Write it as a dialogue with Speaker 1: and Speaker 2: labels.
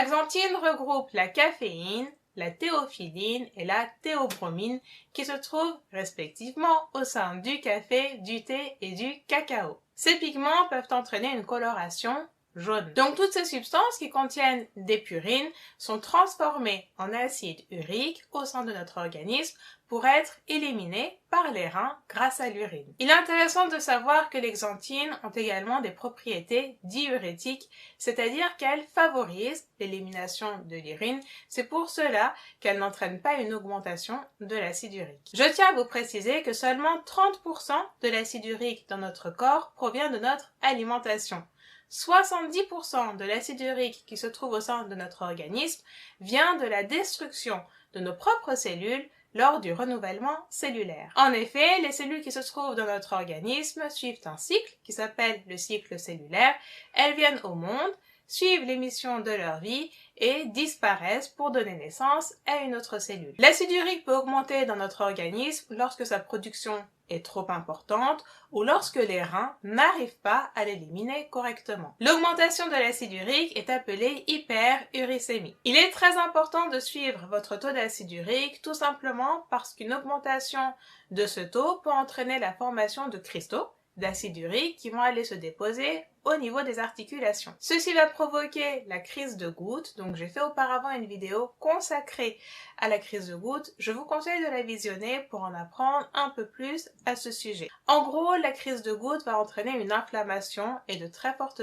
Speaker 1: La xanthine regroupe la caféine, la théophylline et la théobromine qui se trouvent respectivement au sein du café, du thé et du cacao. Ces pigments peuvent entraîner une coloration jaune. Donc toutes ces substances qui contiennent des purines sont transformées en acide urique au sein de notre organisme pour être éliminées par les reins grâce à l'urine. Il est intéressant de savoir que les xanthines ont également des propriétés diurétiques, c'est-à-dire qu'elles favorisent l'élimination de l'urine. C'est pour cela qu'elles n'entraînent pas une augmentation de l'acide urique. Je tiens à vous préciser que seulement 30% de l'acide urique dans notre corps provient de notre alimentation. 70% de l'acide urique qui se trouve au sein de notre organisme vient de la destruction de nos propres cellules lors du renouvellement cellulaire. En effet, les cellules qui se trouvent dans notre organisme suivent un cycle qui s'appelle le cycle cellulaire. Elles viennent au monde, suivent l'émission de leur vie et disparaissent pour donner naissance à une autre cellule. L'acide urique peut augmenter dans notre organisme lorsque sa production est trop importante ou lorsque les reins n'arrivent pas à l'éliminer correctement. L'augmentation de l'acide urique est appelée hyperuricémie. Il est très important de suivre votre taux d'acide urique tout simplement parce qu'une augmentation de ce taux peut entraîner la formation de cristaux d'acide urique qui vont aller se déposer au niveau des articulations. Ceci va provoquer la crise de goutte, donc j'ai fait auparavant une vidéo consacrée à la crise de goutte. Je vous conseille de la visionner pour en apprendre un peu plus à ce sujet. En gros, la crise de goutte va entraîner une inflammation et de très fortes